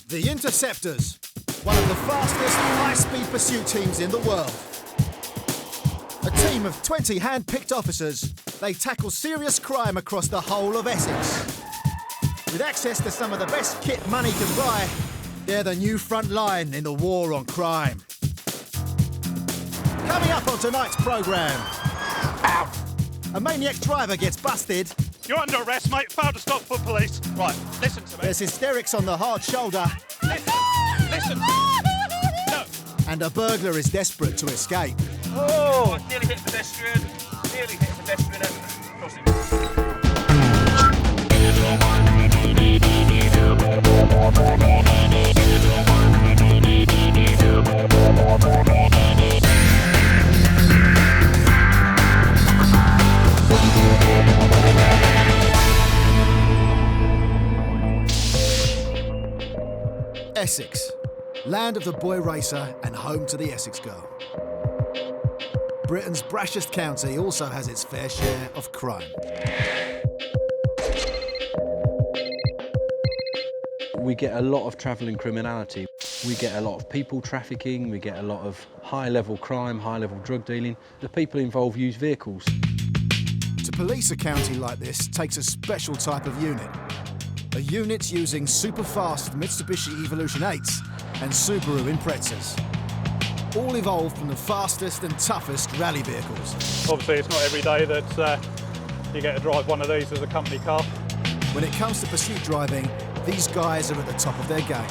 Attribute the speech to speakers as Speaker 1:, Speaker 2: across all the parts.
Speaker 1: The Interceptors, one of the fastest high-speed pursuit teams in the world. A team of 20 hand-picked officers, they tackle serious crime across the whole of Essex. With access to some of the best kit money can buy, they're the new front line in the war on crime. Coming up on tonight's programme, a maniac driver gets busted.
Speaker 2: You're under arrest, mate. Failed to stop for police. Right, listen to me.
Speaker 1: There's hysterics on the hard shoulder.
Speaker 2: Listen. No.
Speaker 1: And a burglar is desperate to escape.
Speaker 2: Oh, nearly hit a pedestrian. Crossing.
Speaker 1: Essex, land of the boy racer and home to the Essex girl. Britain's brashest county also has its fair share of crime.
Speaker 3: We get a lot of travelling criminality. We get a lot of people trafficking, we get a lot of high-level crime, high-level drug dealing. The people involved use vehicles.
Speaker 1: To police a county like this takes a special type of unit. A unit using super-fast Mitsubishi Evolution 8s and Subaru Imprezas. All evolved from the fastest and toughest rally vehicles.
Speaker 2: Obviously, it's not every day that you get to drive one of these as a company car.
Speaker 1: When it comes to pursuit driving, these guys are at the top of their game.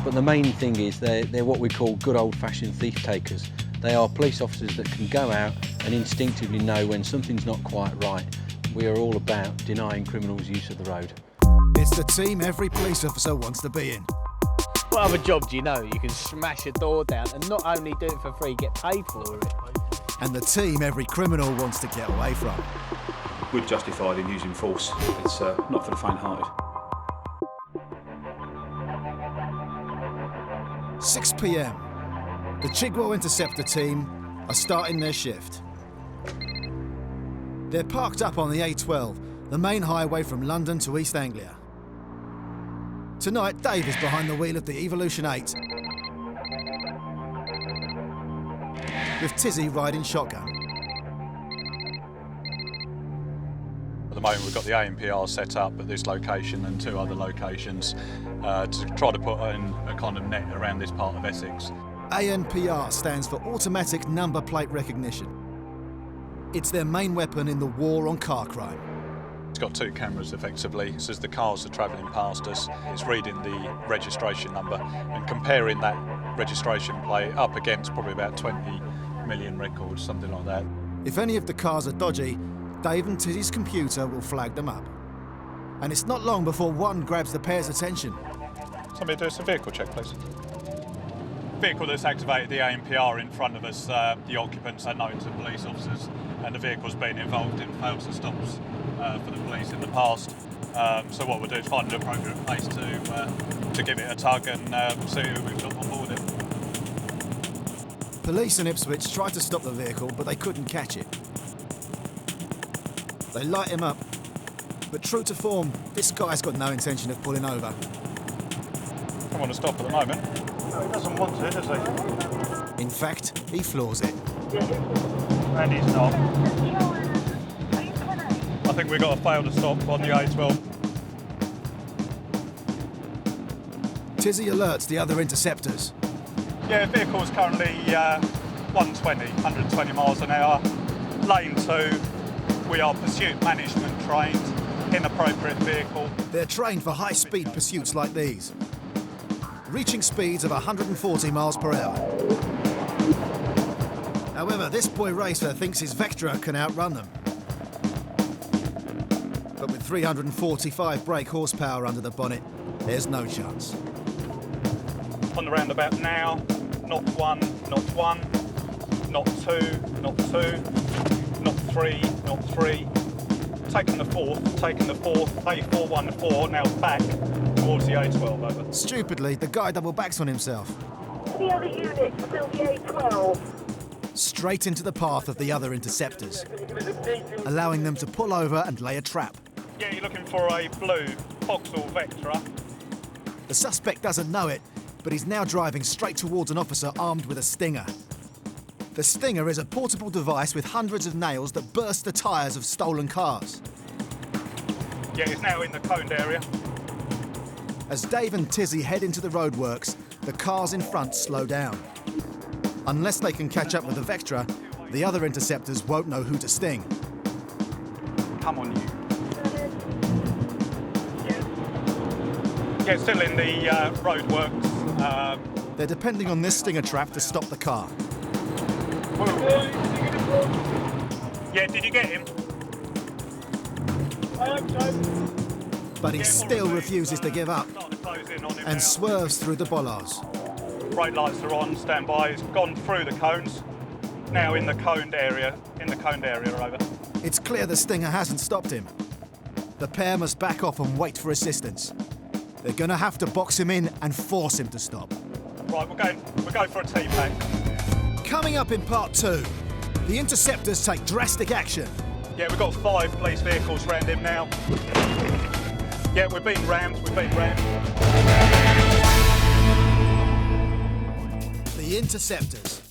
Speaker 3: But the main thing is they're what we call good old-fashioned thief takers. They are police officers that can go out and instinctively know when something's not quite right. We are all about denying criminals use of the road.
Speaker 1: It's the team every police officer wants to be in.
Speaker 4: What other job do you know? You can smash a door down and not only do it for free, get paid for it.
Speaker 1: And the team every criminal wants to get away from.
Speaker 5: We're justified in using force. It's not for the faint-hearted.
Speaker 1: 6 p.m. The Chigwell Interceptor team are starting their shift. They're parked up on the A12, the main highway from London to East Anglia. Tonight, Dave is behind the wheel of the Evolution 8, with Tizzy riding shotgun.
Speaker 2: At the moment, we've got the ANPR set up at this location and 2 other locations to try to put in a kind of net around this part of Essex.
Speaker 1: ANPR stands for Automatic Number Plate Recognition. It's their main weapon in the war on car crime.
Speaker 2: It's got 2 cameras effectively, so as the cars are travelling past us, it's reading the registration number and comparing that registration plate up against probably about 20 million records, something like that.
Speaker 1: If any of the cars are dodgy, Dave and Tizzy's computer will flag them up. And it's not long before one grabs the pair's attention.
Speaker 2: Somebody do us a vehicle check, please. Vehicle that's activated the ANPR in front of us, the occupants are known to police officers and the vehicle's been involved in failed to stops for the police in the past. So what we'll do is find an appropriate place to give it a tug and see who we've got on board it.
Speaker 1: Police in Ipswich tried to stop the vehicle, but they couldn't catch it. They light him up, but true to form, this guy's got no intention of pulling over.
Speaker 2: Don't want to stop at the moment. No, he doesn't want to, does he?
Speaker 1: In fact, he floors it.
Speaker 2: And he's not. I think we've got a fail to stop on the A12.
Speaker 1: Tizzy alerts the other interceptors.
Speaker 2: Yeah, the vehicle is currently 120 miles an hour. Lane 2, we are pursuit management trained, inappropriate vehicle.
Speaker 1: They're trained for high-speed pursuits like these, reaching speeds of 140 miles per hour. However, this boy racer thinks his Vectra can outrun them. But with 345 brake horsepower under the bonnet, there's no chance.
Speaker 2: On the roundabout now, not 1, not 1, not 2, not 2, not 3, not 3. Taking the fourth, A414, now back towards the A12, over.
Speaker 1: Stupidly, the guy double backs on himself.
Speaker 6: The other unit, still the A12.
Speaker 1: Straight into the path of the other interceptors, allowing them to pull over and lay a trap.
Speaker 2: Yeah, you're looking for a blue Vauxhall Vectra.
Speaker 1: The suspect doesn't know it, but he's now driving straight towards an officer armed with a stinger. The stinger is a portable device with hundreds of nails that burst the tyres of stolen cars.
Speaker 2: Yeah, he's now in the coned area.
Speaker 1: As Dave and Tizzy head into the roadworks, the cars in front slow down. Unless they can catch up with the Vectra, the other interceptors won't know who to sting.
Speaker 2: Come on, you. Yeah, still in the roadworks.
Speaker 1: They're depending on this stinger trap to stop the car.
Speaker 2: Yeah, did you get him?
Speaker 1: But he still refuses to give up and swerves through the bollards.
Speaker 2: Brake lights are on, stand by. He's gone through the cones. Now in the coned area. Over.
Speaker 1: It's clear the stinger hasn't stopped him. The pair must back off and wait for assistance. They're going to have to box him in and force him to stop.
Speaker 2: Right, we're going for a T-pack.
Speaker 1: Coming up in part 2, the Interceptors take drastic action.
Speaker 2: Yeah, we've got 5 police vehicles around him now. Yeah, we're being rammed.
Speaker 1: The Interceptors,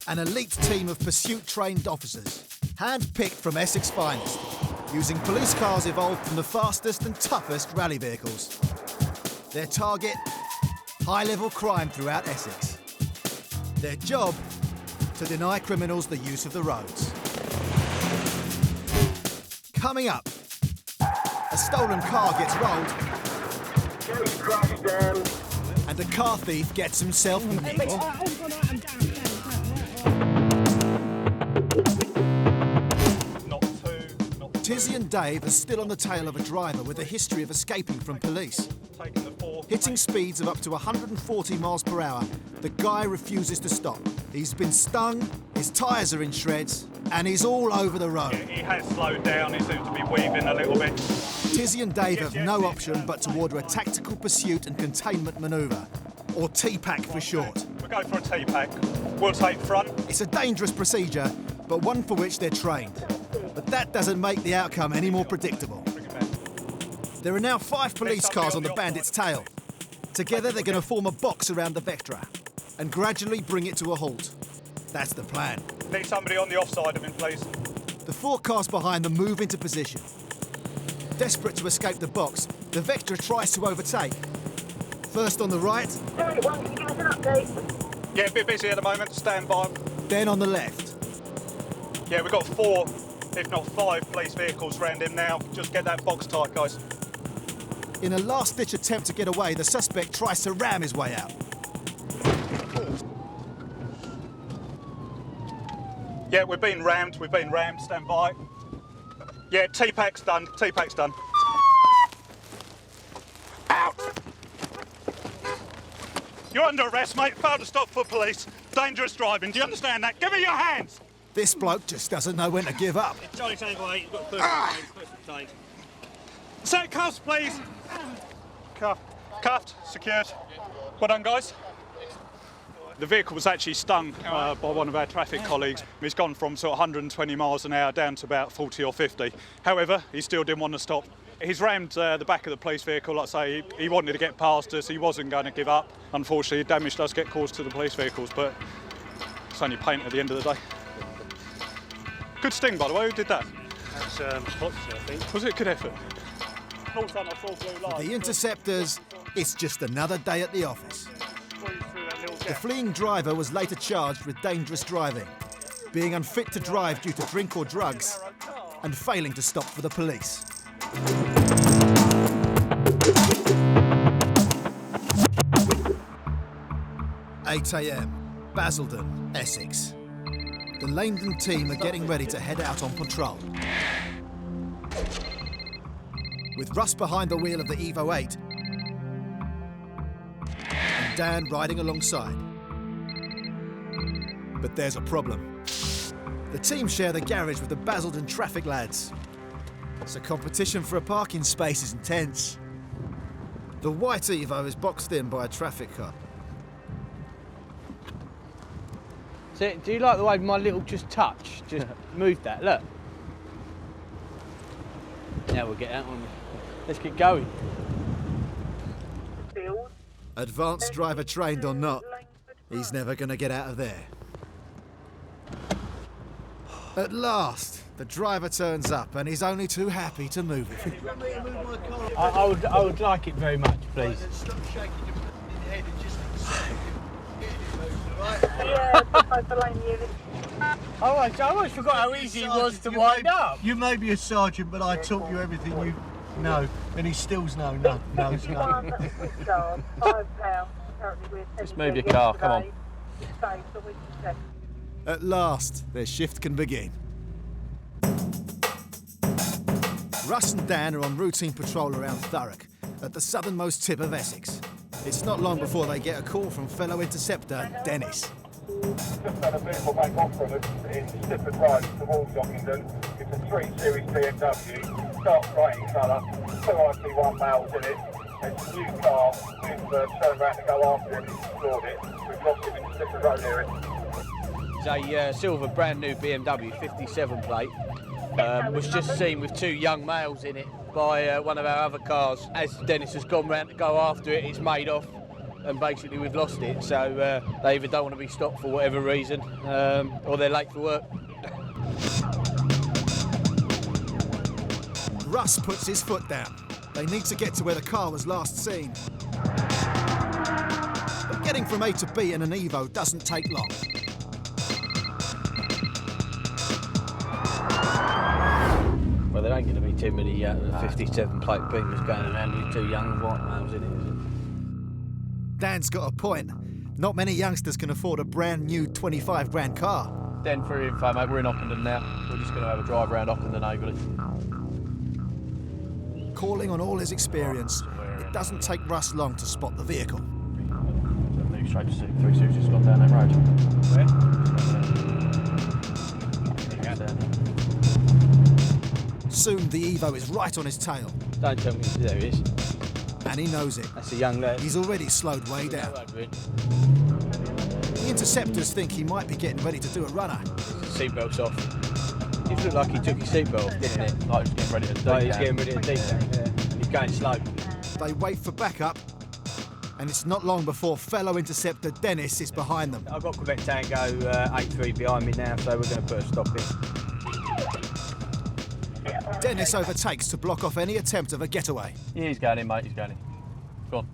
Speaker 1: an elite team of pursuit-trained officers, hand-picked from Essex finest, using police cars evolved from the fastest and toughest rally vehicles. Their target, high-level crime throughout Essex. Their job, to deny criminals the use of the roads. Coming up, a stolen car gets rolled, and a car thief gets himself nicked. Tizzy and Dave are still on the tail of a driver with a history of escaping from police. Hitting speeds of up to 140 miles per hour, the guy refuses to stop. He's been stung, his tyres are in shreds, and he's all over the road.
Speaker 2: He has slowed down, he seems to be weaving a little bit.
Speaker 1: Tizzy and Dave have no option but to order a tactical pursuit and containment manoeuvre, or TPAC for short.
Speaker 2: We're going for a T-pack. We'll take front.
Speaker 1: It's a dangerous procedure, but one for which they're trained. But that doesn't make the outcome any more predictable. There are now 5 police cars on the bandit's tail. Together they're going to form a box around the Vectra and gradually bring it to a halt. That's the plan.
Speaker 2: Need somebody on the offside of him, please.
Speaker 1: The 4 cars behind them move into position. Desperate to escape the box, the Vectra tries to overtake. First on the right,
Speaker 6: Can you give us an update?
Speaker 2: Yeah, a bit busy at the moment, stand by.
Speaker 1: then on the left.
Speaker 2: Yeah, we've got 4, if not 5 police vehicles around him now. Just get that box tight, guys.
Speaker 1: In a last-ditch attempt to get away, the suspect tries to ram his way out.
Speaker 2: Yeah, we're being rammed, stand by. Yeah, T-pack's done. Out! You're under arrest, mate. Failed to stop for police. Dangerous driving, do you understand that? Give me your hands!
Speaker 1: This bloke just doesn't know when to give up.
Speaker 7: Charlie Tango 8, you've got first aid.
Speaker 2: Set cuffs, please. Cuffed, secured. Well done, guys. The vehicle was actually stung by one of our traffic colleagues. He's gone from sort of 120 miles an hour down to about 40 or 50. However, he still didn't want to stop. He's rammed the back of the police vehicle. Like I say, he wanted to get past us. He wasn't going to give up. Unfortunately, damage does get caused to the police vehicles, but it's only paint at the end of the day. Good sting, by the way. Who did that?
Speaker 7: That's Potts, I think.
Speaker 2: Was it a good effort?
Speaker 1: The Interceptors, it's just another day at the office. The fleeing driver was later charged with dangerous driving, being unfit to drive due to drink or drugs, and failing to stop for the police. (8 a.m, Basildon, Essex. The Langdon team are getting ready to head out on patrol. With Russ behind the wheel of the Evo 8 and Dan riding alongside. But there's a problem. The team share the garage with the Basildon traffic lads, so competition for a parking space is intense. The white Evo is boxed in by a traffic car.
Speaker 4: So, do you like the way my little just moved that, look. Now we'll get out on. Let's get going.
Speaker 1: Advanced driver trained or not, he's never going to get out of there. At last, the driver turns up and he's only too happy to move it.
Speaker 4: I would like it very much, please.
Speaker 6: Yeah, I blame you.
Speaker 4: Oh, I almost forgot how easy it was to wind up.
Speaker 8: You may be a sergeant, but I taught you everything you know, and he still's no.
Speaker 6: £5. Apparently
Speaker 4: Let's move your car, come on.
Speaker 1: At last, their shift can begin. Russ and Dan are on routine patrol around Thurrock, at the southernmost tip of Essex. It's not long before they get a call from fellow interceptor Dennis.
Speaker 9: Just had a vehicle back off from us in Stifford Road towards Ockington. It's a 3 Series BMW, dark bright in colour, 2 IT1 males in it. It's a new car. We've turned around to go after it and explored it. We've lost him in the Stifford Road area.
Speaker 4: It's a silver brand new BMW 57 plate. Was just seen with 2 young males in it by one of our other cars. As Dennis has gone round to go after it, it's made off. And basically we've lost it, so they either don't want to be stopped for whatever reason, or they're late for work.
Speaker 1: Russ puts his foot down. They need to get to where the car was last seen. But getting from A to B in an Evo doesn't take long.
Speaker 4: Well, there ain't going to be too many 57 plate Beamers going around with 2 young white males in it, is it?
Speaker 1: Dan's got a point. Not many youngsters can afford a brand new 25 grand car.
Speaker 10: Den, for your info, mate, we're in Ockington now. We're just going to have a drive around Ockington overly.
Speaker 1: Calling on all his experience, it doesn't take Russ long to spot the vehicle.
Speaker 10: Move straight to 3 Series, just gone down that road. Where?
Speaker 1: Soon the Evo is right on his tail.
Speaker 4: Don't tell me there it is.
Speaker 1: And he knows it.
Speaker 4: That's a young lad.
Speaker 1: He's already slowed way down. The Interceptors think he might be getting ready to do a runner.
Speaker 4: Seatbelt's off. It looked like he took his seatbelt off, didn't it?
Speaker 10: Like he's getting ready to do.
Speaker 4: Like he's getting ready to do that, yeah. He's going slow.
Speaker 1: They wait for backup, and it's not long before fellow Interceptor Dennis is behind them.
Speaker 4: I've got Quebec Tango 83 behind me now, so we're going to put a stop in.
Speaker 1: Dennis overtakes to block off any attempt of a getaway.
Speaker 10: Yeah, he's going in, mate, he's going in. Go on.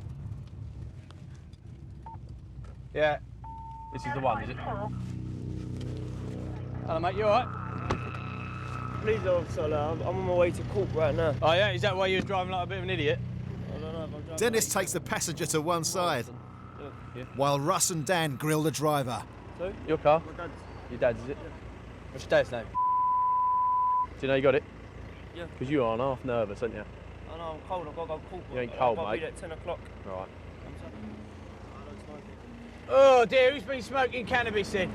Speaker 4: Yeah.
Speaker 10: This is the one, is it?
Speaker 4: Hello, mate, you alright?
Speaker 7: Please, officer, I'm on my way to court right now.
Speaker 4: Oh, yeah? Is that why you were driving like a bit of an idiot?
Speaker 7: I don't know if I'm driving.
Speaker 1: Dennis takes the passenger to one side,
Speaker 10: Yeah.
Speaker 1: while Russ and Dan grill the driver.
Speaker 7: So?
Speaker 10: Your car?
Speaker 7: My dad's.
Speaker 10: Your dad's, is it?
Speaker 4: What's your dad's name?
Speaker 10: Do you know you got it?
Speaker 7: Yeah.
Speaker 10: Because you are half nervous, aren't you?
Speaker 7: I know, I'm cold, I've got to go to court.
Speaker 10: You ain't cold,
Speaker 7: I've got
Speaker 10: mate.
Speaker 7: to be there at 10 o'clock.
Speaker 10: Right.
Speaker 4: Oh, dear, who's been smoking cannabis then?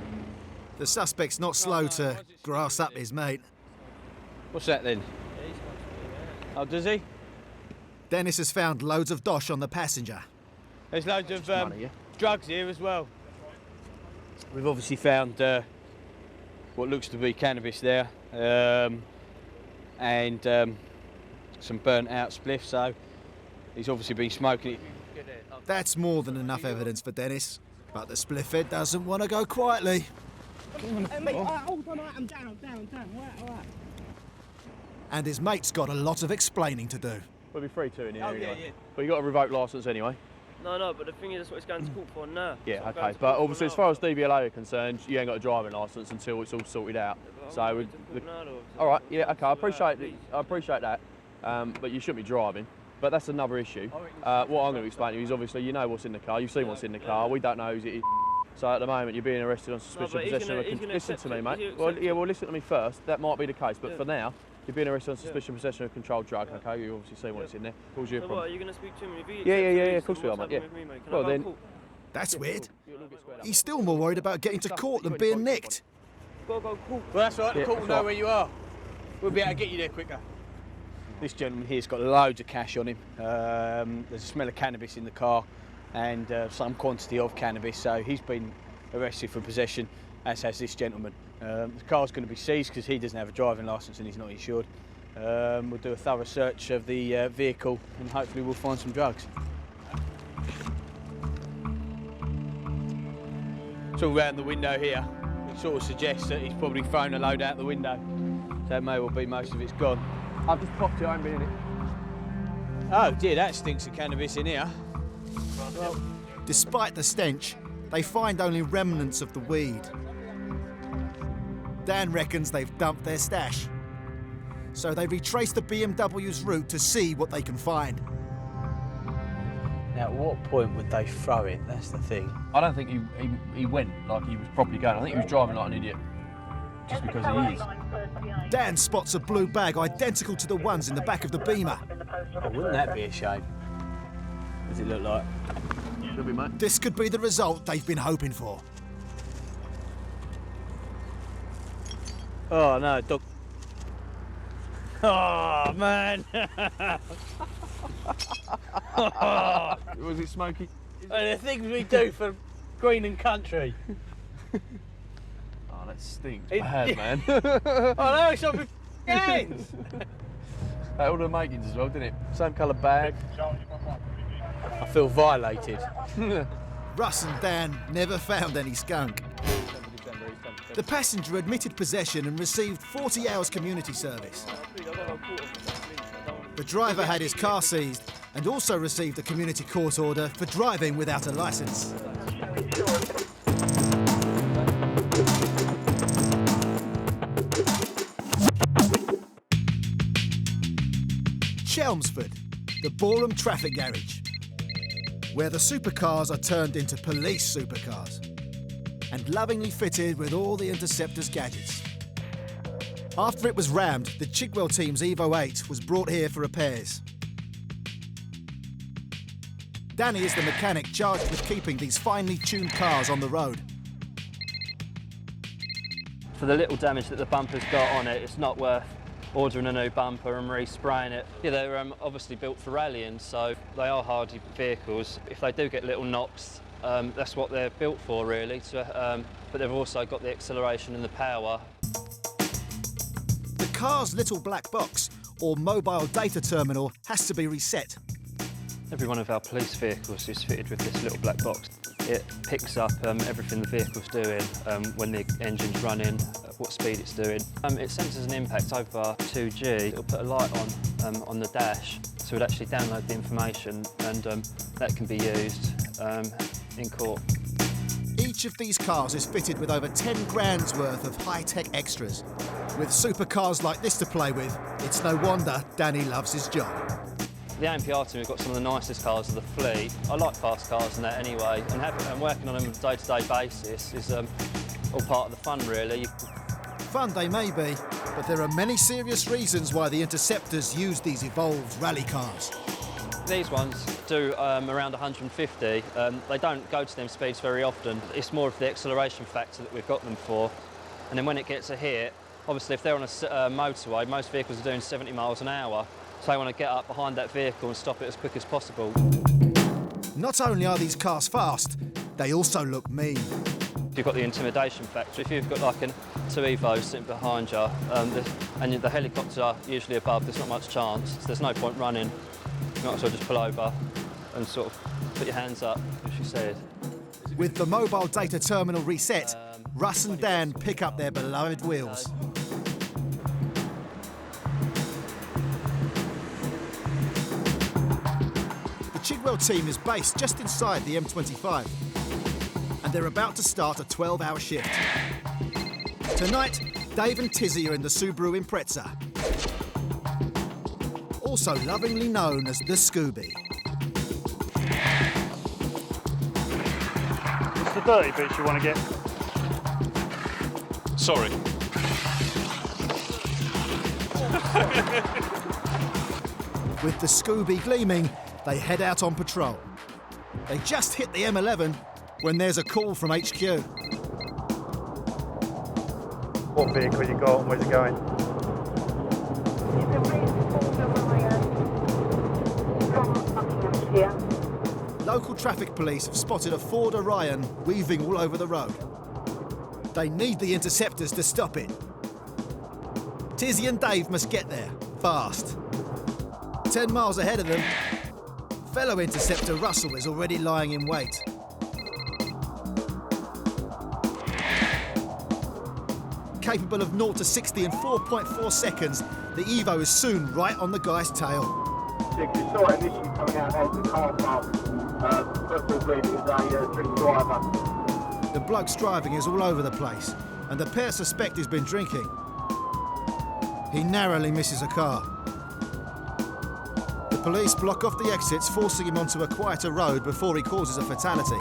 Speaker 1: The suspect's not slow to grass up his mate.
Speaker 4: What's that then?
Speaker 7: Yeah, he's supposed to be, yeah.
Speaker 4: Oh, does he?
Speaker 1: Dennis has found loads of dosh on the passenger.
Speaker 4: There's loads of
Speaker 10: money, yeah?
Speaker 4: drugs here as well. We've obviously found what looks to be cannabis there, and some burnt out spliff, so he's obviously been smoking it.
Speaker 1: That's more than enough evidence for Dennis, but the spliffhead doesn't want to go quietly.
Speaker 7: Mate, hold on, I'm down, all right.
Speaker 1: And his mate's got a lot of explaining to do.
Speaker 10: We'll be free to in here
Speaker 7: Oh,
Speaker 10: anyway.
Speaker 7: yeah.
Speaker 10: But you got a revoked licence anyway.
Speaker 7: No, but the thing is, that's what it's going to court for now.
Speaker 10: Yeah,
Speaker 7: So I'm
Speaker 10: okay.
Speaker 7: going to
Speaker 10: But
Speaker 7: court for
Speaker 10: obviously, as
Speaker 7: now.
Speaker 10: far as DVLA are concerned, you ain't got a driving licence until it's all sorted out. So, all right, yeah, okay. I appreciate that. But you shouldn't be driving. But that's another issue. What I'm going to explain to you is obviously you know what's in the car. You've seen what's in the car. We don't know whose it is. So at the moment you're being arrested on suspicion of possession of a... Listen to me, mate. Well, yeah, well, listen to me first. That might be the case, but for now, you're being arrested on suspicion of possession of a controlled drug. Okay, you obviously seen what's in there. Cause you
Speaker 7: So what, are you going to speak to him? If he
Speaker 10: Yeah,
Speaker 7: accepts
Speaker 10: of course we are,
Speaker 7: what's
Speaker 10: mate. Yeah.
Speaker 7: happening with me, mate? Can
Speaker 10: Well
Speaker 7: I go
Speaker 10: then,
Speaker 7: court?
Speaker 1: That's weird. He's still more worried about getting to court than being nicked.
Speaker 7: Gotta go court.
Speaker 4: Well, that's all right, the
Speaker 10: Yeah,
Speaker 4: court will
Speaker 10: that's
Speaker 4: know where you are. We'll be able to get you there quicker. This gentleman here's got loads of cash on him. There's a smell of cannabis in the car and some quantity of cannabis, so he's been arrested for possession, as has this gentleman. The car's going to be seized because he doesn't have a driving licence and he's not insured. We'll do a thorough search of the vehicle and hopefully we'll find some drugs. It's all round the window here. It sort of suggests that he's probably thrown a load out the window. So it may well be most of it's gone.
Speaker 10: I've just popped it, I haven't been in it.
Speaker 4: Oh dear, that stinks of cannabis in here.
Speaker 1: Well, despite the stench, they find only remnants of the weed. Dan reckons they've dumped their stash. So they retrace the BMW's route to see what they can find.
Speaker 4: Now, at what point would they throw it? That's the thing.
Speaker 10: I don't think he went like he was properly going. I think he was driving like an idiot. Just because he is.
Speaker 1: Dan spots a blue bag identical to the ones in the back of the Beamer.
Speaker 4: Oh, wouldn't that be a shame? What does it look like?
Speaker 10: Should be, mate.
Speaker 1: This could be the result they've been hoping for.
Speaker 4: Oh no, dog. Oh man!
Speaker 10: Was it smoky?
Speaker 4: The things we do for green and country.
Speaker 10: Oh, that stinks bad, man.
Speaker 4: Oh no, it's on my hands!
Speaker 10: All the makings as well, didn't it? Same colour bag.
Speaker 4: I feel violated.
Speaker 1: Russ and Dan never found any skunk. The passenger admitted possession and received 40 hours community service. The driver had his car seized and also received a community court order for driving without a licence. Chelmsford, the Boreham traffic garage, where the supercars are turned into police supercars and lovingly fitted with all the Interceptors gadgets. After it was rammed, the Chigwell team's Evo 8 was brought here for repairs. Danny is the mechanic charged with keeping these finely tuned cars on the road.
Speaker 11: For the little damage that the bumper's got on it, it's not worth ordering a new bumper and respraying it. Yeah, they're obviously built for rallying, so they are hardy vehicles. If they do get little knocks, that's what they're built for, really. But they've also got the acceleration and the power.
Speaker 1: The car's little black box, or mobile data terminal, has to be reset.
Speaker 11: Every one of our police vehicles is fitted with this little black box. It picks up everything the vehicle's doing, when the engine's running, at what speed it's doing. It senses an impact over 2G. It'll put a light on the dash, so it'll actually download the information, and that can be used in court.
Speaker 1: Each of these cars is fitted with over 10 grand's worth of high-tech extras. With supercars like this to play with, it's no wonder Danny loves his job.
Speaker 11: The AMPR team have got some of the nicest cars of the fleet. I like fast cars and that anyway, and working on them on a day-to-day basis is all part of the fun, really.
Speaker 1: Fun they may be, but there are many serious reasons why the Interceptors use these evolved rally cars.
Speaker 11: These ones do around 150. They don't go to them speeds very often. It's more of the acceleration factor that we've got them for. And then when it gets a hit, obviously if they're on a motorway, most vehicles are doing 70 miles an hour. So they want to get up behind that vehicle and stop it as quick as possible.
Speaker 1: Not only are these cars fast, they also look mean.
Speaker 11: You've got the intimidation factor. If you've got like two Evos sitting behind you, and the helicopter usually above, there's not much chance. So there's no point running. You might as well just pull over and sort of put your hands up, as you said.
Speaker 1: With the mobile data terminal reset, Russ and Dan pick up their beloved wheels. The Chigwell team is based just inside the M25, and they're about to start a 12-hour shift. Tonight, Dave and Tizzy are in the Subaru Impreza, also lovingly known as the Scooby.
Speaker 12: It's the dirty bits you want to get.
Speaker 2: Sorry.
Speaker 1: With the Scooby gleaming, they head out on patrol. They just hit the M11 when there's a call from HQ.
Speaker 12: What vehicle you got and where's it going?
Speaker 1: Local traffic police have spotted a Ford Orion weaving all over the road. They need the Interceptors to stop it. Tizzy and Dave must get there, fast. 10 miles ahead of them, fellow Interceptor Russell is already lying in wait. capable of 0 to 60 in 4.4 seconds, the Evo is soon right on the guy's tail.
Speaker 9: You saw it initially coming out of the car park. First of all, it was a drink driver.
Speaker 1: The bloke's driving is all over the place, and the pair suspect he's been drinking. He narrowly misses a car. The police block off the exits, forcing him onto a quieter road before he causes a fatality.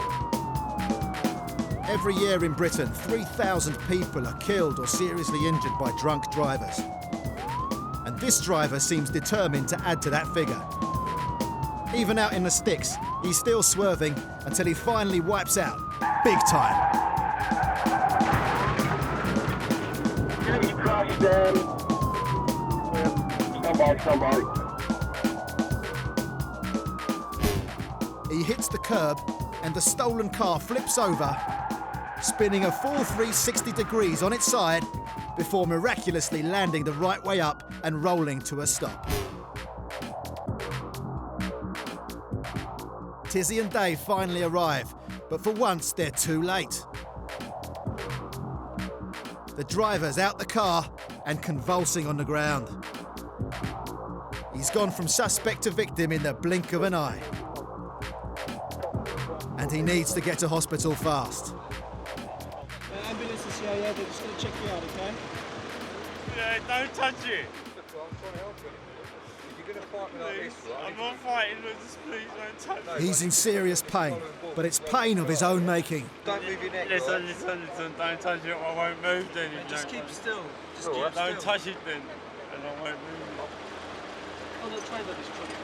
Speaker 1: Every year in Britain, 3,000 people are killed or seriously injured by drunk drivers. And this driver seems determined to add to that figure. Even out in the sticks, he's still swerving until he finally wipes out, big time.
Speaker 9: Somebody.
Speaker 1: He hits the curb and the stolen car flips over, spinning a full 360 degrees on its side before miraculously landing the right way up and rolling to a stop. Tizzy and Dave finally arrive, but for once they're too late. The driver's out the car and convulsing on the ground. He's gone from suspect to victim in the blink of an eye. And he needs to get to hospital fast.
Speaker 4: Ambulance is here, yeah, they're just going to check you out, okay?
Speaker 7: Yeah, don't touch it.
Speaker 3: You're going to fight me like this, right?
Speaker 7: I'm not fighting, just please don't touch it.
Speaker 1: He's in serious pain, but it's pain of his own making.
Speaker 3: Don't move your neck,
Speaker 7: Listen,
Speaker 3: right?
Speaker 7: listen, don't touch it, I won't move then.
Speaker 3: Just keep still. Just
Speaker 7: Don't
Speaker 3: keep still.
Speaker 7: touch it then, and I won't move.
Speaker 4: On the train, that is trolley,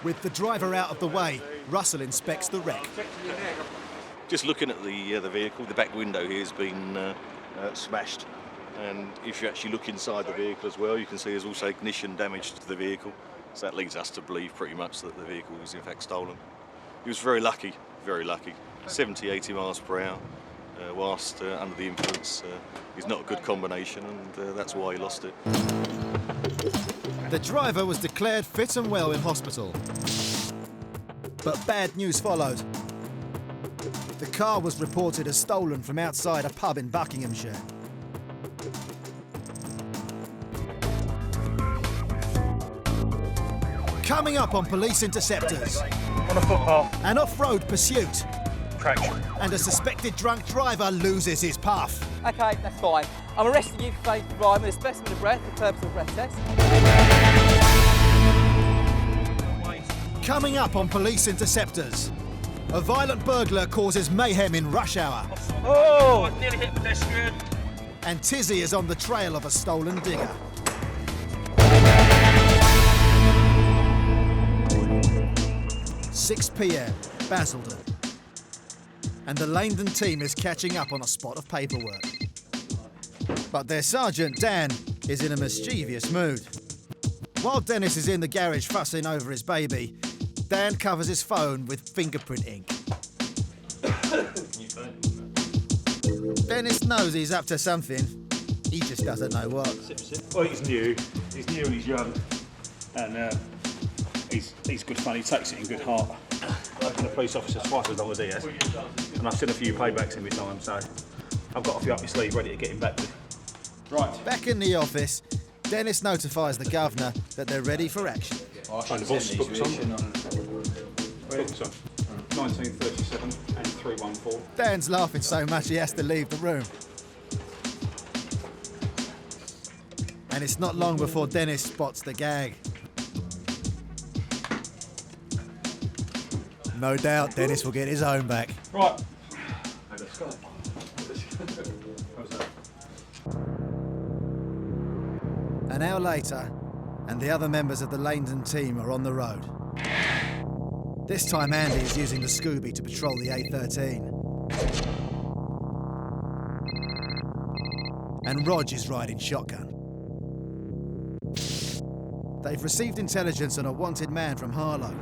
Speaker 1: With the driver out of the way, Russell inspects the wreck.
Speaker 13: Just looking at the vehicle, the back window here has been smashed, and if you actually look inside the vehicle as well, you can see there's also ignition damage to the vehicle, so that leads us to believe pretty much that the vehicle was in fact stolen. He was very lucky, 70, 80 miles per hour, whilst under the influence is not a good combination, and that's why he lost it.
Speaker 1: The driver was declared fit and well in hospital. But bad news followed. The car was reported as stolen from outside a pub in Buckinghamshire. Coming up on Police Interceptors.
Speaker 12: On a footpath.
Speaker 1: An off-road pursuit.
Speaker 12: Traction.
Speaker 1: And a suspected drunk driver loses his puff.
Speaker 14: OK, that's fine. I'm arresting you for failing to drive with a specimen of breath for the purpose of a breath test.
Speaker 1: Coming up on Police Interceptors. A violent burglar causes mayhem in rush hour.
Speaker 7: Oh! I nearly hit pedestrian.
Speaker 1: And Tizzy is on the trail of a stolen digger. (6 p.m, Basildon. And the Basildon team is catching up on a spot of paperwork. But their sergeant, Dan, is in a mischievous mood. While Dennis is in the garage fussing over his baby, Dan covers his phone with fingerprint ink. Dennis knows he's up to something. He just doesn't know what.
Speaker 5: Well, he's new and he's young, and he's good fun. He takes it in good heart. I've been a police officer twice as long as he has, and I've seen a few paybacks in my time, so I've got a few up my sleeve ready to get him back with. Right.
Speaker 1: Back in the office, Dennis notifies the governor that they're ready for action.
Speaker 5: And the boss books on. Books on. 1937 and 314.
Speaker 1: Dan's laughing so much he has to leave the room. And it's not long before Dennis spots the gag. No doubt Dennis will get his own back.
Speaker 5: Right.
Speaker 1: An hour later, and the other members of the Basildon team are on the road. This time Andy is using the Scooby to patrol the A13. And Rog is riding shotgun. They've received intelligence on a wanted man from Harlow.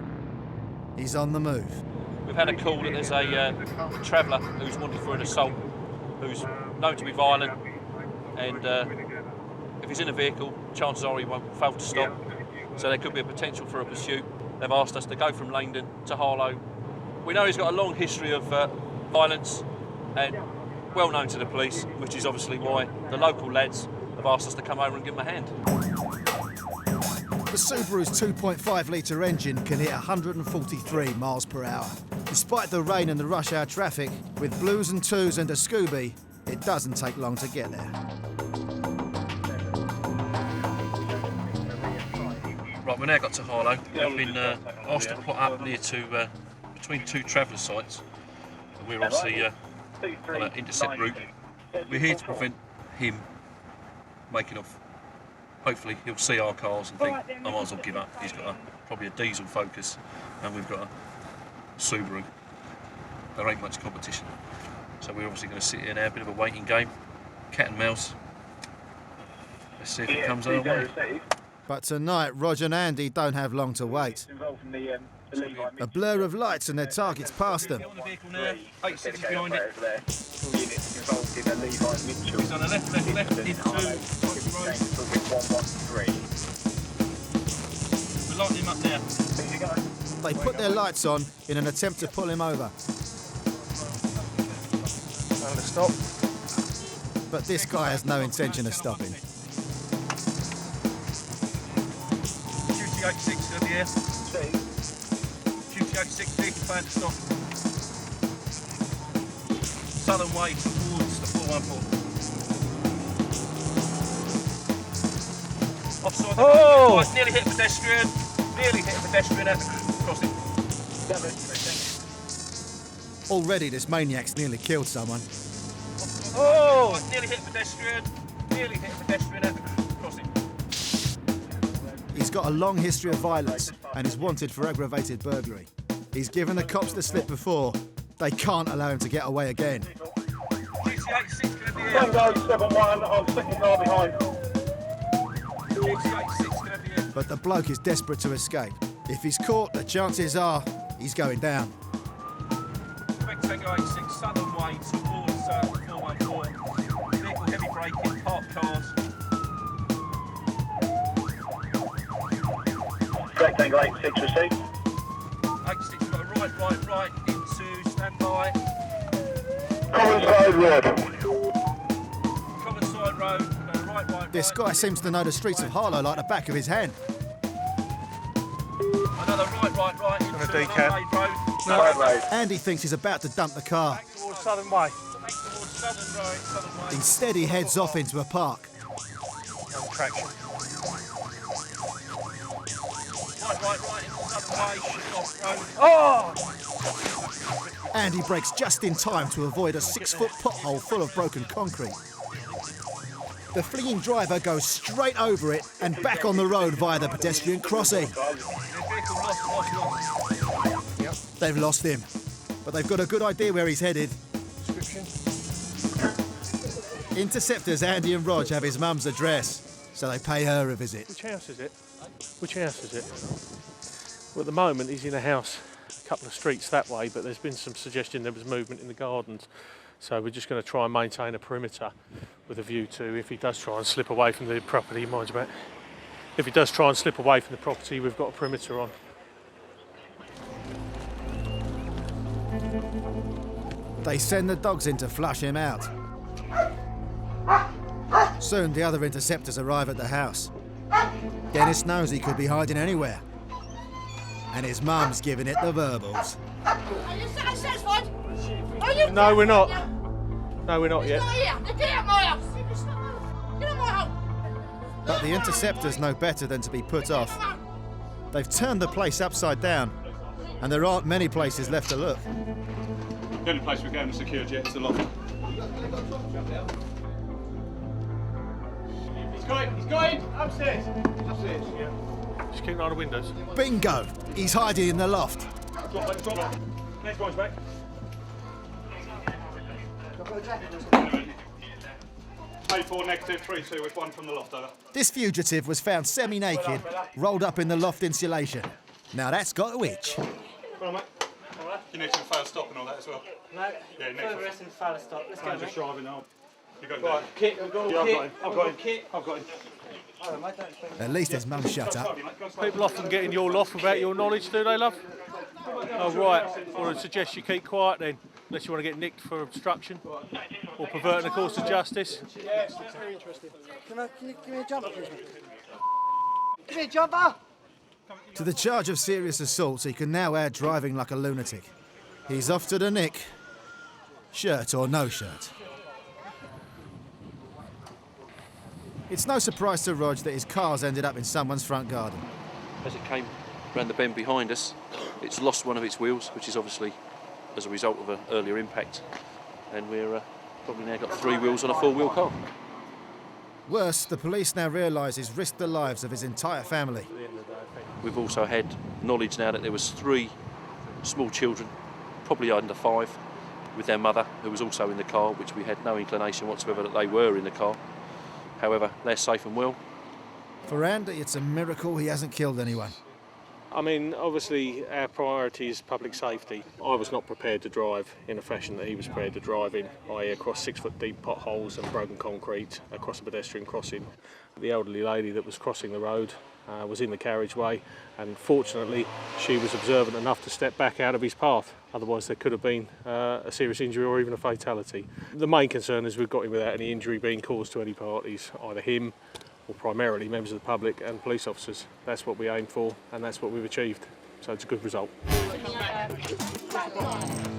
Speaker 1: He's on the move.
Speaker 15: We've had a call that there's a traveller who's wanted for an assault, who's known to be violent, and if he's in a vehicle, chances are he won't fail to stop. So there could be a potential for a pursuit. They've asked us to go from Langdon to Harlow. We know he's got a long history of violence and well known to the police, which is obviously why the local lads have asked us to come over and give him a hand.
Speaker 1: The Subaru's 2.5 litre engine can hit 143 miles per hour. Despite the rain and the rush hour traffic, with blues and twos and a Scooby, it doesn't take long to get there.
Speaker 15: Right, we've now got to Harlow. We've been asked to put up near to between two traveller sites. We're obviously on an intercept route. We're here to prevent him making off. Hopefully he'll see our cars and think, I might as well give up. He's got probably a diesel Focus and we've got a Subaru. There ain't much competition. So we're obviously going to sit here now, a bit of a waiting game. Cat and mouse. Let's see if it comes our way.
Speaker 1: But tonight, Roger and Andy don't have long to wait. A blur of lights and their target's past them.
Speaker 15: Get on the vehicle now, 86 is behind it. He's on the left, into we're lighting him up now.
Speaker 1: They put their lights on in an attempt to pull him over.
Speaker 12: Stop.
Speaker 1: But this guy has no intention of stopping.
Speaker 15: Duty 86 in the air. Duty 86, vehicle plan to stop. Southern way towards the 414. Offside the right, nearly hit a pedestrian. Nearly hit a pedestrian at the crossing.
Speaker 1: Already this maniac's nearly killed someone.
Speaker 15: Right, nearly hit a pedestrian. Nearly hit a pedestrian at the crossing.
Speaker 1: He's got a long history of violence and is wanted for aggravated burglary. He's given the cops the slip before. They can't allow him to get away again.
Speaker 15: Duty 86 going to be here.
Speaker 9: Tango 7-1, I'm second car behind.
Speaker 15: Duty 86 going to be here.
Speaker 1: But the bloke is desperate to escape. If he's caught, the chances are he's going down.
Speaker 15: Tango 86, southern way towards 414. Vehicle heavy braking, parked cars.
Speaker 9: Tango 86 received.
Speaker 15: 86 got a right into standby.
Speaker 9: Common side road.
Speaker 15: Common side road, right.
Speaker 1: This guy seems to know the streets of Harlow like the back of his hand.
Speaker 15: Another right into
Speaker 12: a decant.
Speaker 15: road.
Speaker 1: Andy thinks he's about to dump the car.
Speaker 12: Back towards Southern Way.
Speaker 15: Towards southern way.
Speaker 1: Instead, he heads off into a park.
Speaker 12: Traction.
Speaker 15: Right into southern way, off road.
Speaker 12: Oh!
Speaker 1: Andy brakes just in time to avoid a 6-foot pothole full of broken concrete. The fleeing driver goes straight over it and back on the road via the pedestrian crossing.
Speaker 15: Lost.
Speaker 1: They've lost him, but they've got a good idea where he's headed. Interceptors Andy and Rog have his mum's address, so they pay her a visit.
Speaker 12: Which house is it? Well, at the moment he's in a house a couple of streets that way, but there's been some suggestion there was movement in the gardens. So we're just going to try and maintain a perimeter with a view to, if he does try and slip away from the property, mind you back. If he does try and slip away from the property, we've got a perimeter on.
Speaker 1: They send the dogs in to flush him out. Soon the other interceptors arrive at the house. Dennis knows he could be hiding anywhere. And his mum's giving it the verbals.
Speaker 16: Are you satisfied? Are you?
Speaker 12: No, we're not. No, we're not
Speaker 16: He's
Speaker 12: yet.
Speaker 16: not here. Get out of my house. Get out of my house.
Speaker 1: But the interceptors know better than to be put off. They've turned the place upside down, and there aren't many places left to look.
Speaker 2: The only place we're going secured yet is the loft.
Speaker 12: He's going upstairs. Upstairs, yeah. Just keep an eye on the windows.
Speaker 1: Bingo! He's hiding in the loft.
Speaker 12: Drop. Next one's back.
Speaker 2: A4 negative 32 with one from the loft over.
Speaker 1: This fugitive was found semi-naked, rolled up in the loft insulation. Now that's got a witch.
Speaker 2: Come on, mate. You need to fail stop and all that as well.
Speaker 7: No,
Speaker 2: Yeah,
Speaker 7: further rest and fail stop. Let's go,
Speaker 2: I'm just
Speaker 7: mate.
Speaker 2: driving now. You got
Speaker 7: Right, kit, we've got all
Speaker 2: yeah,
Speaker 7: kit.
Speaker 2: I've got him.
Speaker 1: At least his mum shut up.
Speaker 12: People often get in your loft without your knowledge, do they, love? Oh, right. Well, I'd suggest you keep quiet then, unless you want to get nicked for obstruction or perverting the course of justice.
Speaker 8: Yeah, that's very interesting. Can you give me a jumper, please? Give me a jumper!
Speaker 1: To the charge of serious assault, he can now add driving like a lunatic. He's off to the nick. Shirt or no shirt. It's no surprise to Rog that his car's ended up in someone's front garden.
Speaker 15: As it came round the bend behind us, it's lost one of its wheels, which is obviously as a result of an earlier impact. And we're probably now got 3 wheels on a 4-wheel car.
Speaker 1: Worse, the police now realise he's risked the lives of his entire family.
Speaker 15: We've also had knowledge now that there was 3 small children, probably under 5, with their mother, who was also in the car, which we had no inclination whatsoever that they were in the car. However, they're safe and well.
Speaker 1: For Andy, it's a miracle he hasn't killed anyone.
Speaker 12: I mean, obviously, our priority is public safety. I was not prepared to drive in a fashion that he was prepared to drive in, i.e. across 6-foot deep potholes and broken concrete across a pedestrian crossing. The elderly lady that was crossing the road was in the carriageway, and fortunately she was observant enough to step back out of his path. Otherwise there could have been a serious injury or even a fatality. The main concern is we've got him without any injury being caused to any parties, either him or primarily members of the public and police officers. That's what we aim for, and that's what we've achieved. So it's a good result.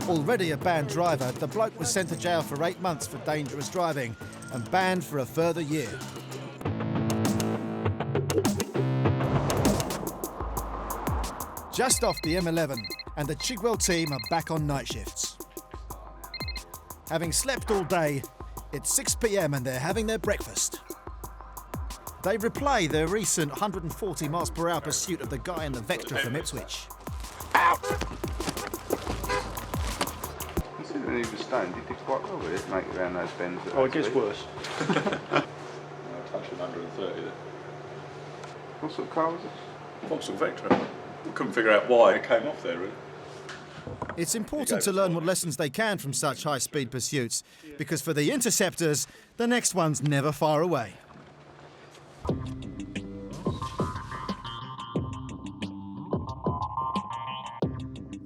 Speaker 1: Already a banned driver, the bloke was sent to jail for 8 months for dangerous driving and banned for a further year. Just off the M11, and the Chigwell team are back on night shifts. Having slept all day, it's 6 p.m. and they're having their breakfast. They replay their recent 140 miles per hour pursuit of the guy in the Vectra from Ipswich.
Speaker 17: Considering he was stoned, he did quite well with it, make it around those bends.
Speaker 5: Oh, it gets worse. Touching 130 there.
Speaker 17: What sort of car was it?
Speaker 5: Vauxhall Vectra. We couldn't figure out why it came off there, really.
Speaker 1: It's important to learn what lessons they can from such high-speed pursuits, because for the Interceptors, the next one's never far away.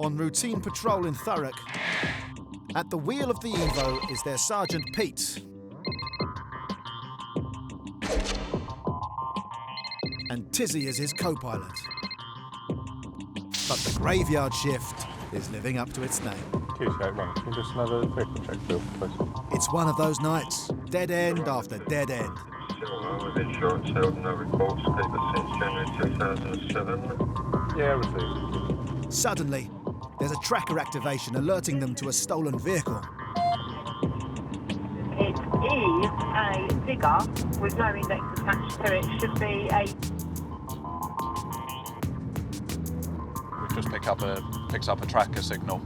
Speaker 1: On routine patrol in Thurrock, at the wheel of the Evo is their Sergeant Pete. And Tizzy is his co-pilot. But the graveyard shift is living up to its name.
Speaker 18: Can just another vehicle check, Bill, please?
Speaker 1: It's one of those nights, dead end after dead end.
Speaker 18: With insurance held no reports, paper since January 2007. Yeah, received.
Speaker 1: Suddenly, there's a tracker activation alerting them to a stolen vehicle.
Speaker 6: It is a digger with no index attached to it. Should be a...
Speaker 2: We just picks up a tracker signal.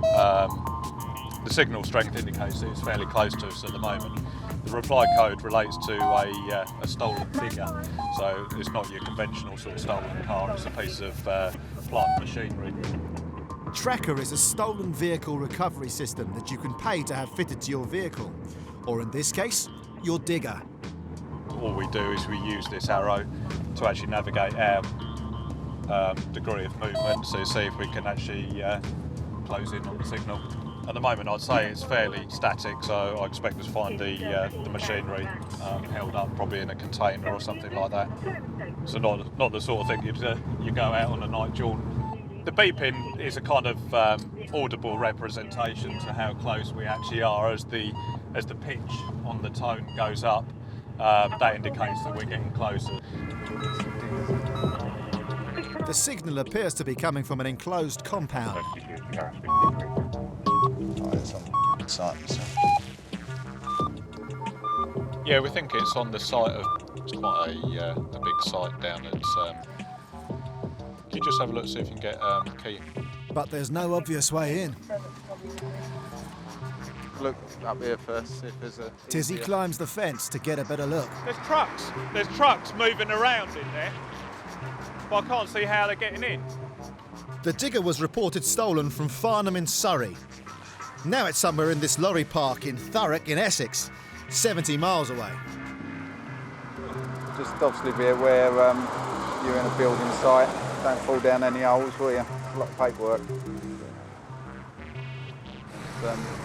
Speaker 2: The signal strength indicates that it's fairly close to us at the moment. The reply code relates to a stolen figure, so it's not your conventional sort of stolen car, it's a piece of plant machinery.
Speaker 1: Tracker is a stolen vehicle recovery system that you can pay to have fitted to your vehicle, or in this case, your digger.
Speaker 2: All we do is we use this arrow to actually navigate our degree of movement, so see if we can actually close in on the signal. At the moment, I'd say it's fairly static, so I expect to find the machinery held up, probably in a container or something like that. So not the sort of thing you go out on a night jaunt. The beeping is a kind of audible representation to how close we actually are. As the pitch on the tone goes up, that indicates that we're getting closer.
Speaker 1: The signal appears to be coming from an enclosed compound.
Speaker 2: Yeah, we think it's on the site of, it's quite a big site down at, can you just have a look, see if you can get key?
Speaker 1: But there's no obvious way in.
Speaker 17: Look up here first, see if there's a...
Speaker 1: Tizzy climbs the fence to get a better look.
Speaker 2: There's trucks moving around in there, but I can't see how they're getting in.
Speaker 1: The digger was reported stolen from Farnham in Surrey. Now it's somewhere in this lorry park in Thurrock in Essex, 70 miles away.
Speaker 17: Just obviously be aware you're in a building site. Don't fall down any holes, will you? It's a lot of paperwork.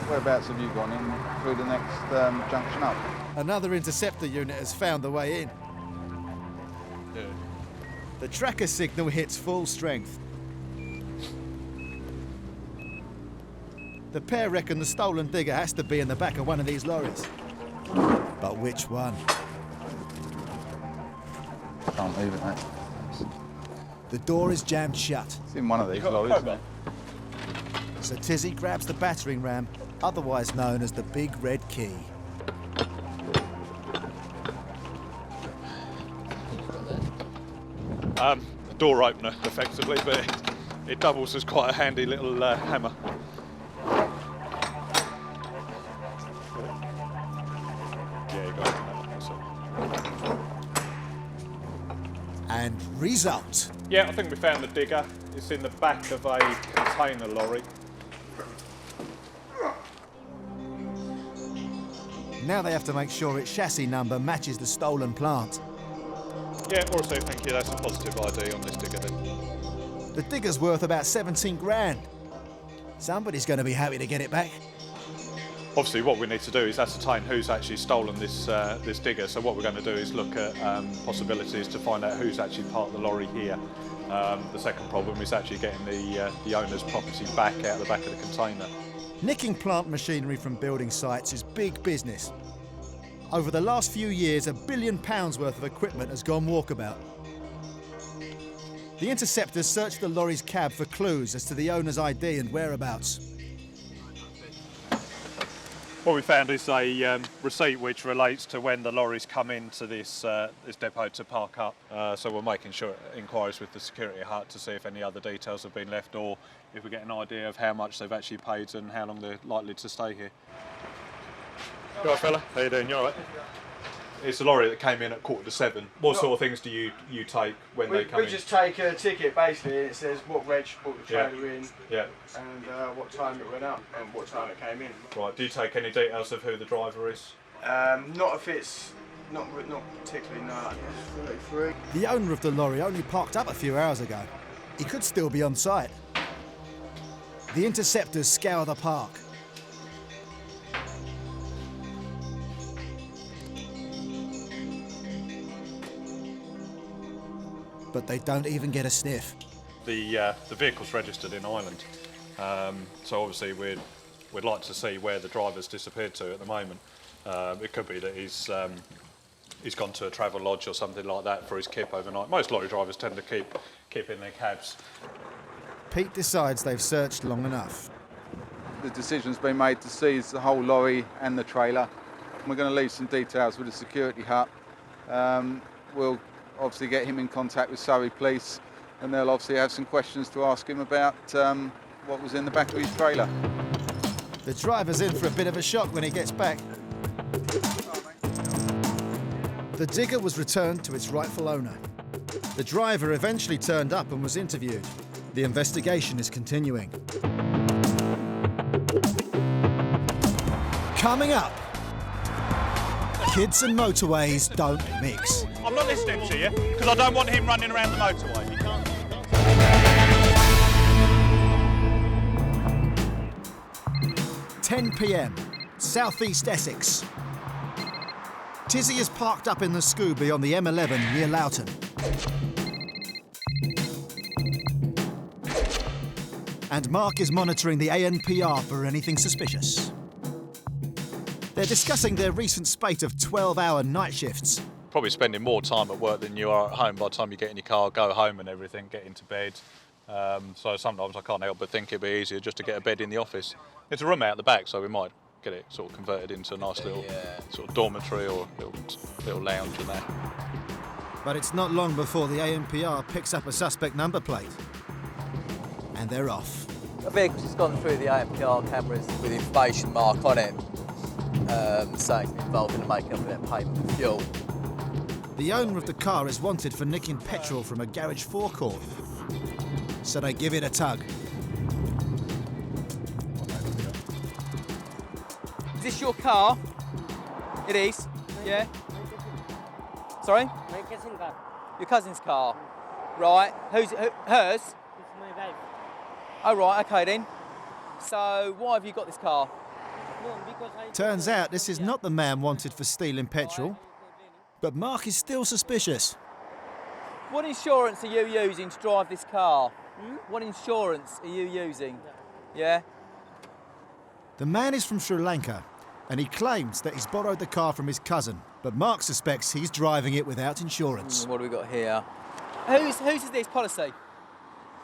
Speaker 17: Whereabouts have you gone in through the next junction up?
Speaker 1: Another interceptor unit has found the way in.
Speaker 2: Yeah.
Speaker 1: The tracker signal hits full strength. The pair reckon the stolen digger has to be in the back of one of these lorries. But which one?
Speaker 17: Can't move it, mate.
Speaker 1: The door is jammed shut.
Speaker 17: It's in one of these lorries, isn't it?
Speaker 1: So Tizzy grabs the battering ram, otherwise known as the Big Red Key.
Speaker 2: A door opener, effectively, but it doubles as quite a handy little hammer. Yeah, you got it.
Speaker 1: And result.
Speaker 2: Yeah, I think we found the digger. It's in the back of a container lorry.
Speaker 1: Now they have to make sure its chassis number matches the stolen plant.
Speaker 2: Yeah, also thank you, that's a positive ID on this digger then.
Speaker 1: The digger's worth about 17 grand. Somebody's going to be happy to get it back.
Speaker 2: Obviously what we need to do is ascertain who's actually stolen this this digger, so what we're going to do is look at possibilities to find out who's actually parked the lorry here. The second problem is actually getting the owner's property back out the back of the container.
Speaker 1: Nicking plant machinery from building sites is big business. Over the last few years, £1 billion worth of equipment has gone walkabout. The Interceptors searched the lorry's cab for clues as to the owner's ID and whereabouts.
Speaker 2: What we found is a receipt which relates to when the lorries come into this depot to park up. So we're making sure inquiries with the security hut to see if any other details have been left, or if we get an idea of how much they've actually paid and how long they're likely to stay here. You all right, fella? How you doing? You all right? It's a lorry that came in at 6:45. What sort of things do you take when they come in?
Speaker 7: We just take a ticket basically, and it says what reg, what the trailer in,
Speaker 2: yeah,
Speaker 7: and what time it went up and what time it came in.
Speaker 2: Right. Do you take any details of who the driver is?
Speaker 7: Not if it's not particularly, no. 33.
Speaker 1: The owner of the lorry only parked up a few hours ago. He could still be on site. The Interceptors scour the park. But they don't even get a sniff.
Speaker 2: The vehicle's registered in Ireland, so obviously we'd like to see where the driver's disappeared to at the moment. It could be that he's gone to a travel lodge or something like that for his kip overnight. Most lorry drivers tend to keep in their cabs.
Speaker 1: Pete decides they've searched long enough.
Speaker 17: The decision's been made to seize the whole lorry and the trailer. We're going to leave some details with the security hut. We'll obviously get him in contact with Surrey Police, and they'll obviously have some questions to ask him about what was in the back of his trailer.
Speaker 1: The driver's in for a bit of a shock when he gets back. The digger was returned to its rightful owner. The driver eventually turned up and was interviewed. The investigation is continuing. Coming up, kids and motorways don't mix.
Speaker 2: I'm not listening to you because I don't want him running around the motorway.
Speaker 1: 10 p.m, southeast Essex. Tizzy is parked up in the Scooby on the M11 near Loughton. And Mark is monitoring the ANPR for anything suspicious. They're discussing their recent spate of 12-hour night shifts.
Speaker 2: Probably spending more time at work than you are at home by the time you get in your car, go home and everything, get into bed. So sometimes I can't help but think it'd be easier just to get a bed in the office. It's a room out the back, so we might get it sort of converted into a nice little sort of dormitory or little lounge in there.
Speaker 1: But it's not long before the ANPR picks up a suspect number plate. And they're off.
Speaker 14: A vehicle's just gone through the ANPR cameras with information mark on it, saying it's involved in the making of their payment for fuel.
Speaker 1: The owner of the car is wanted for nicking petrol from a garage forecourt. So they give it a tug.
Speaker 14: Is this your car? It is, yeah? Sorry?
Speaker 19: My cousin's car.
Speaker 14: Your cousin's car. Right. Hers?
Speaker 19: It's my wife.
Speaker 14: Oh, right, okay then. So, why have you got this car?
Speaker 19: No, because I...
Speaker 1: Turns out this is not the man wanted for stealing petrol, but Mark is still suspicious.
Speaker 14: What insurance are you using to drive this car? What insurance are you using? Yeah?
Speaker 1: The man is from Sri Lanka, and he claims that he's borrowed the car from his cousin, but Mark suspects he's driving it without insurance.
Speaker 14: What do we got here? Whose is this policy?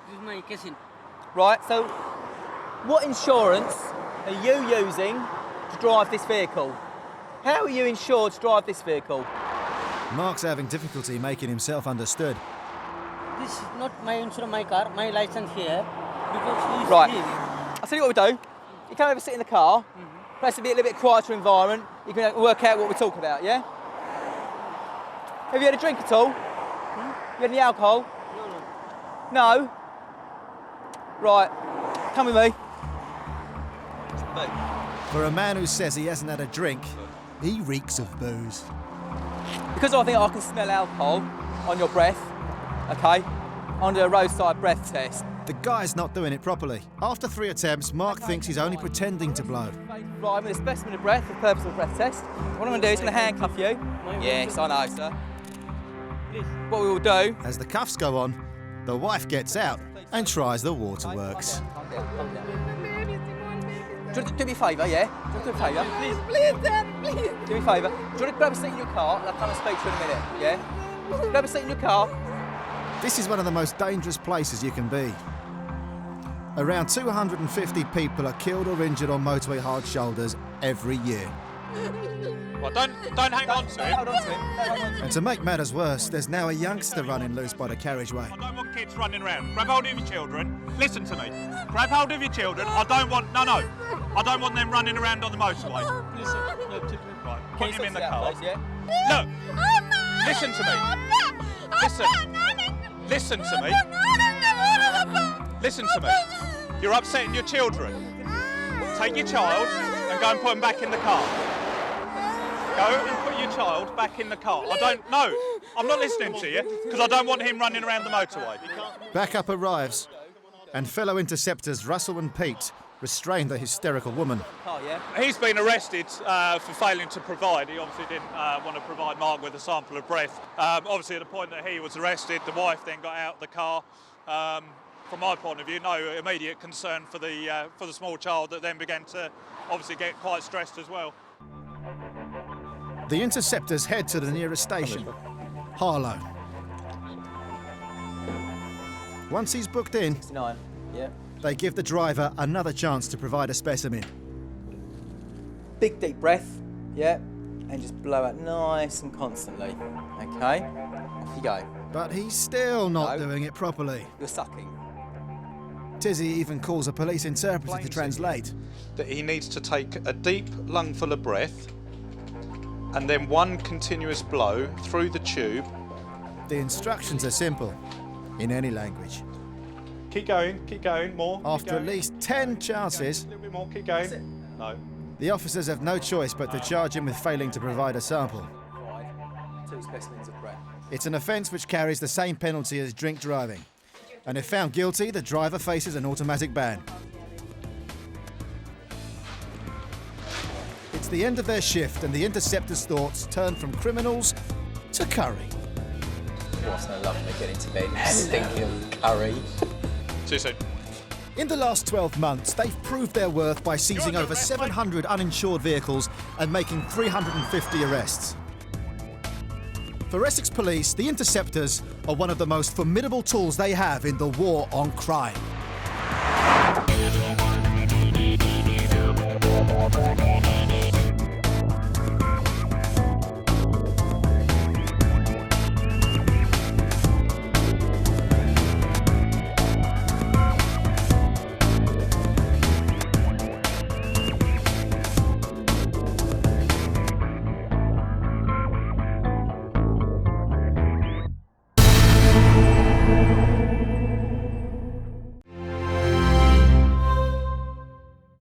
Speaker 19: This is my cousin.
Speaker 14: Right, so what insurance are you using to drive this vehicle? How are you insured to drive this vehicle?
Speaker 1: Mark's having difficulty making himself understood.
Speaker 19: This is not my insurance, my car, my license here. Because he's
Speaker 14: Right.
Speaker 19: stealing.
Speaker 14: I'll tell you what we do. You come over, sit in the car. Perhaps to be a little bit quieter environment. You can work out what we're talking about, yeah? Have you had a drink at all? You had any alcohol?
Speaker 19: No.
Speaker 14: No? Right. Come with me.
Speaker 1: For a man who says he hasn't had a drink, he reeks of booze.
Speaker 14: Because I think I can smell alcohol on your breath, okay, under a roadside breath test.
Speaker 1: The guy's not doing it properly. After 3 attempts, Mark thinks he's only pretending to blow.
Speaker 14: Right, I'm with a specimen of breath for the purpose of a breath test. What I'm going to do is going to handcuff you. Yes, I know, sir. What we will do...
Speaker 1: As the cuffs go on, the wife gets out and tries the waterworks.
Speaker 14: Do me a favour, yeah? Do you want to do me a favour?
Speaker 19: Please, Dad, please.
Speaker 14: Do me a favour. Do you want to grab a seat in your car and I'll come and speak to you in a minute, yeah? Grab a seat in your car.
Speaker 1: This is one of the most dangerous places you can be. Around 250 people are killed or injured on motorway hard shoulders every year.
Speaker 2: Well, don't hang on to it.
Speaker 1: And to make matters worse, there's now a youngster running loose by the carriageway.
Speaker 2: I don't want kids running around. Grab hold of your children. Listen to me. Grab hold of your children. I don't want them running around on the motorway. Right, put him in the car. Look, listen to me. Listen to me. Listen to me. You're upsetting your children. Take your child and go and put him back in the car. Go and put your child back in the car. I'm not listening to you because I don't want him running around the motorway.
Speaker 1: Backup arrives, and fellow interceptors Russell and Pete restrain the hysterical woman.
Speaker 2: He's been arrested for failing to provide. He obviously didn't want to provide Mark with a sample of breath. Obviously, at the point that he was arrested, the wife then got out of the car. From my point of view, no immediate concern for the small child that then began to obviously get quite stressed as well.
Speaker 1: The interceptors head to the nearest station, Harlow. Once he's booked in,
Speaker 14: 69, yeah.
Speaker 1: They give the driver another chance to provide a specimen.
Speaker 14: Big deep breath, yeah, and just blow out nice and constantly, okay? Off you go.
Speaker 1: But he's still not doing it properly.
Speaker 14: You're sucking.
Speaker 1: Tizzy even calls a police interpreter to translate.
Speaker 2: That he needs to take a deep lungful of breath and then one continuous blow through the tube.
Speaker 1: The instructions are simple, in any language.
Speaker 2: Keep going, more.
Speaker 1: After at least 10 chances,
Speaker 2: A little bit more, keep going. No.
Speaker 1: the officers have no choice but to charge him with failing to provide a sample.
Speaker 14: 2 specimens of breath.
Speaker 1: It's an offence which carries the same penalty as drink driving. And if found guilty, the driver faces an automatic ban. It's the end of their shift, and the Interceptors' thoughts turn from criminals to curry.
Speaker 14: Wasn't I loving to get into bed stinking of curry?
Speaker 2: Too soon.
Speaker 1: In the last 12 months, they've proved their worth by seizing over 700 uninsured vehicles and making 350 arrests. For Essex Police, the Interceptors are one of the most formidable tools they have in the war on crime.